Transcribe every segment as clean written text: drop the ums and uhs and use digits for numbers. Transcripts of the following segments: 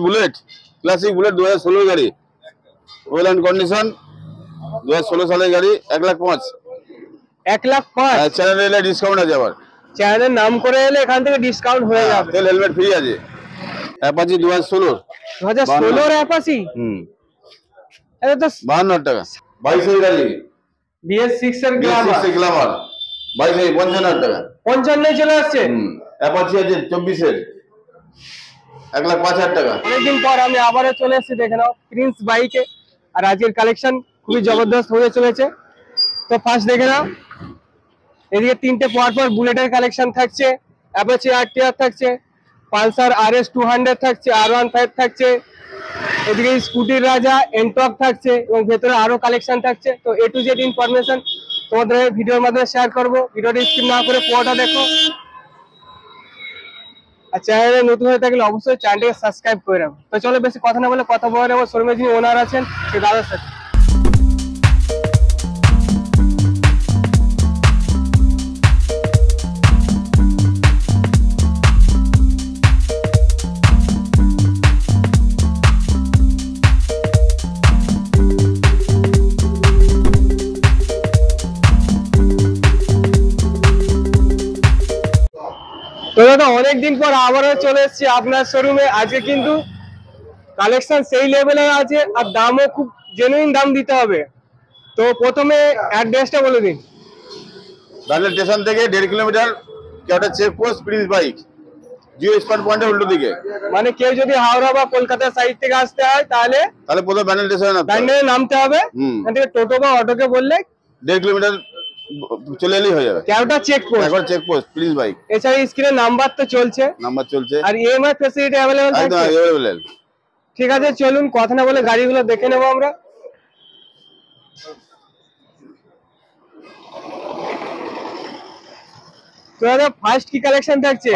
Bullet classic bullet 2016 গাড়ি, well and condition, 2016 সালের গাড়ি। 1,05,000। 1,05,000 চ্যানেলে এলে ডিসকাউন্ট আছে। আবার চ্যানেলের নাম করে এলে এখান থেকে ডিসকাউন্ট হয়ে যাবে। তেল হেলমেট ফ্রি আছে। Apache 2016 2016 Apache. এটা তো 52,000 টাকা। 22 গাড়ি BS6 এর গ্লামার 22 55,000 টাকা। 55 চলে আসছে। অ্যাপাচি আছে 24 এর 1,05,000 টাকা। অনেকদিন পর আমি আবারও চলে এসেছি, দেখে নাও প্রিন্স বাইকে। আর আজকের কালেকশন খুবই জবরদস্ত হয়ে চলেছে। তো ফার্স্ট দেখে নাও, এদিকে তিনটে পরপর বুলেটের কালেকশন থাকছে, অ্যাপাচি RTR থাকছে, পালসার RS 200 থাকছে, R15 থাকছে, এদিকে স্কুটির রাজা এনটক থাকছে এবং ভেতরে আরো কালেকশন থাকছে। তো A to Z ইনফরমেশন তোমাদের ভিডিওর মাধ্যমে শেয়ার করবো। ভিডিওটি স্কিপ না করে পুরোটা দেখো। আর চ্যানেলে নতুন হয়ে থাকলে অবশ্যই চ্যানেলটিকে সাবস্ক্রাইব করে রাখো। তো চলো বেশি কথা না বলে কথা বলে নেবো শোরুমের যিনি ওনার আছেন সেই দাদার সাথে। তো দাদা অনেকদিন পর আবারও চলে এসেছি আপনার শোরুমে। আজকে কিন্তু কালেকশন সেই লেভেলের আছে আর দামও খুব জেনুইন দাম দিতে হবে। তো প্রথমে অ্যাড্রেসটা বলে দিন। ব্যান্ডেল স্টেশন থেকে 1.5 kilometre Keota checkpost Prince bike, Jio spot পয়েন্টের উল্টো দিকে। মানে কেউ যদি হাওড়া বা কলকাতা সাইড থেকে আসতে হয় তাহলে প্রথমে ব্যান্ডেল স্টেশনে ব্যান্ডেলে নামতে হবে। এখান থেকে টোটো বা অটোকে বললে 1.5 কিলোমিটার চলে এলেই হয়ে যাবে। কেওটা চেকপোস্ট, একবার চেকপোস্ট প্রিন্স বাইক। এছাড়া স্ক্রিনে নাম্বার তো চলছে, নাম্বার চলছে আর EMI ফ্যাসিলিটি अवेलेबल একদম থাকছে। अवेलेबल। ঠিক আছে চলুন কথা না বলে গাড়িগুলো দেখে নেবো আমরা। তো দাদা ফার্স্ট কি কালেকশন থাকছে?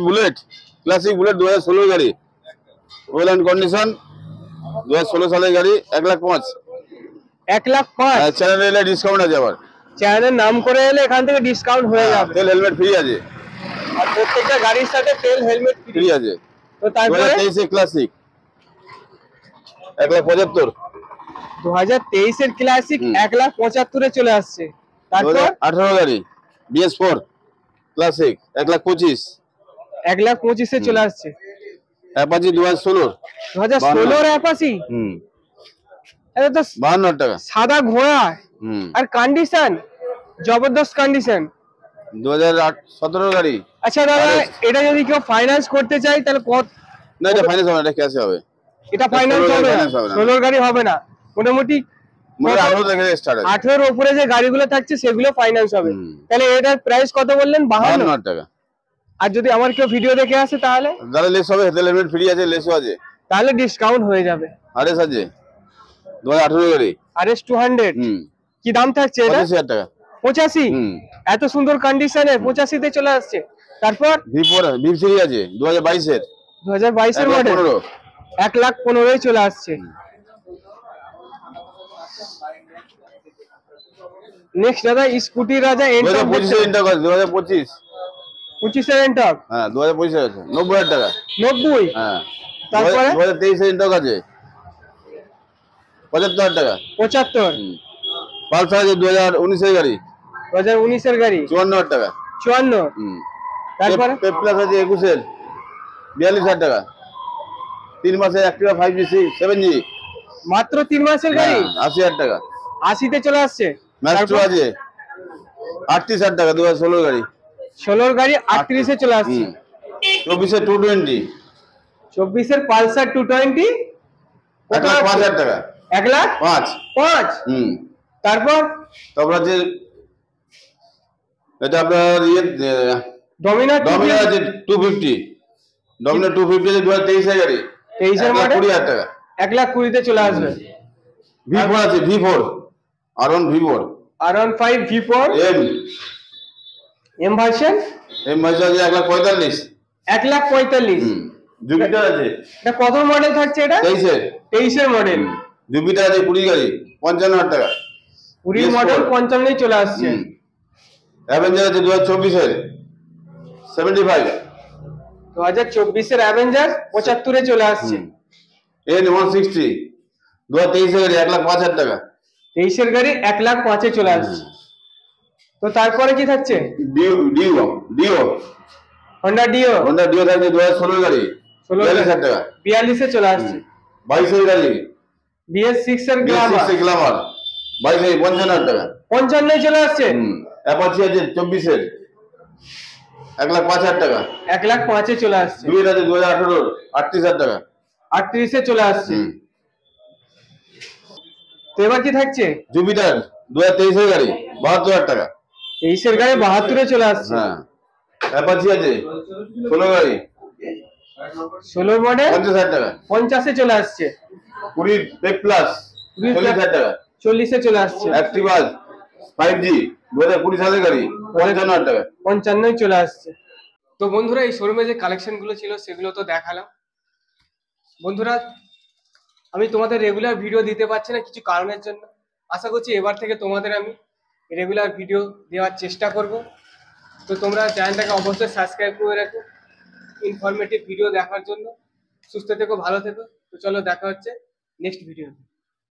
বুলেট ক্লাসিক বুলেট 2016 গাড়ি, ওয়েল অ্যান্ড কন্ডিশন, 2016 সালের গাড়ি। 1,05,000। 1,05,000 চ্যানেলে এলে ডিসকাউন্ট আছে। আবার চ্যানেলের নাম করে এলে এখান থেকে ডিসকাউন্ট হয়ে যাবে। তেল হেলমেট ফ্রি আছে। আর প্রত্যেকটা গাড়ির সাথে তেল হেলমেট ফ্রি আছে। তো তারপরে 2023 ক্লাসিক 1,75,000। 2023 এর ক্লাসিক 1,75,000 এ চলে আসছে। তারপর 2018 গাড়ি BS4 ক্লাসিক 1,25,000। 1,25,000 এ চলে আসছে। Apache 2016 2016 Apache. এটা তো 52,000 টাকা। সাদা ঘোড়া আর কন্ডিশন জবরদস্ত কন্ডিশন। 2017 গাড়ি। আচ্ছা দাদা এটা যদি কেউ ফাইন্যান্স করতে চায় তাহলে কত? না এটা ফাইন্যান্স হবে না, এটা ক্যাশে হবে। এটা ফাইন্যান্স হবে না, 16 গাড়ি হবে না। মোটামুটি 18 থেকে স্টার্ট আছে। 18 এর উপরে যে গাড়িগুলো থাকছে সেগুলো ফাইন্যান্স হবে। তাহলে এটার প্রাইস কত বললেন? 52,000 টাকা। আর যদি আমার কেউ ভিডিও দেখে আসে তাহলে লেস হবে, হেলমেট ফ্রি আছে, লেসও আছে, তাহলে ডিসকাউন্ট হয়ে যাবে। আরএস আছে 2018 গাড়ি RS 200 কি দাম থাকছে এটা? 85,000 টাকা। 85? এত সুন্দর কন্ডিশনে 85 তে চলে আসছে। তারপর V4 V3 আছে 2022 এর 2022 এর মডেল 1,15,000 এ চলে আসছে। নেক্সট দাদা স্কুটি রাজা এনটক 2025 এর ইন্টার আছে 2025 25 এর এনটক। হ্যাঁ 2025 এর আছে 90,000 টাকা। 90? হ্যাঁ। তারপরে 2023 এর ইন্টার আছে 75,000 টাকা। 75? পালসার আছে 2019 এর গাড়ি 2019 এর গাড়ি 54,000 টাকা। 54? তারপরে পেপ্লাস আছে 21 এর 42,000 টাকা। 3 মাসের অ্যাক্টিভা 5G 7G মাত্র 3 মাসের গাড়ি 80,000 টাকা। 80 তে চলে আসছে। ম্যাক্সট্রো আছে 38,000 টাকা 2016 গাড়ি। 16 গাড়ি 38 এ চলে আসছে। 24 এর 220 24 এর পালসার 220 1,05,000 টাকা। 1,05,000? তারপর আছে এটা আপনার ডমিনার আছে 250। ডমিনার 250 আছে 2023 এর গাড়ি 23 এর মডেল 20,000 টাকা। 1,20,000 তে চলে আসবে। V4 আছে V4 R1 V4 R15 V4 M version আছে 1,45,000। 1,45,000। জুপিটার আছে। এটা কত মডেল থাকছে এটা? 23 এর মডেল। জুপিটার আছে 20 গাড়ি 55,000 টাকা। 20 মডেল 55 এ চলে আসছে। অ্যাভেঞ্জার আছে 2024 এর 75। 2024-এর অ্যাভেঞ্জার 75-এ চলে আসছে। N160 2023 এর গাড়ি 1,05,000 টাকা। 23-এর গাড়ি 1,05,000-এ চলে আসছে। তো তারপরে কি থাকছে? ডিও হন্ডা ডিও থাকছে 2016 গাড়ি 42,000 টাকা। 42-এ চলে আসছে। 22 গাড়ি BS6 এর গ্ল্যামার গ্ল্যামার 22 55,000 টাকা। 55-এ চলে আসছে। অ্যাপাচি আছে 24 এর 1,05,000 টাকা। 1,05,000-এ চলে আসছে। ডুয়েট আছে 2018 38,000 টাকা। 38-এ চলে আসছে। তো এবার কি থাকছে? জুপিটার 2023 এর গাড়ি 72,000 টাকা। 23-এর গাড়ি 72-এ চলে আসছে। হ্যাঁ অ্যাপাচি আছে 16 গাড়ি 16 মডেল 50,000 টাকা। 50-এ চলে আসছে। 20 টেক প্লাস 40,000 টাকা। 40-এ চলে আসছে। অ্যাক্টিভা 5G 2020 সালের গাড়ি 55,000 টাকা। 55-এ চলে আসছে। তো বন্ধুরা এই শোরুমে যে কালেকশন গুলো ছিল সেগুলো তো দেখালাম। বন্ধুরা আমি তোমাদের রেগুলার ভিডিও দিতে পারছি না কিছু কারণের জন্য। আশা করছি এবার থেকে তোমাদের আমি রেগুলার ভিডিও দেওয়ার চেষ্টা করব। তো তোমরা চ্যানেলটাকে অবশ্যই সাবস্ক্রাইব করে রাখো ইনফরমেটিভ ভিডিও দেখার জন্য। সুস্থ থেকো, ভালো থেকো। তো চলো দেখা হচ্ছে নেক্সট ভিডিওতে।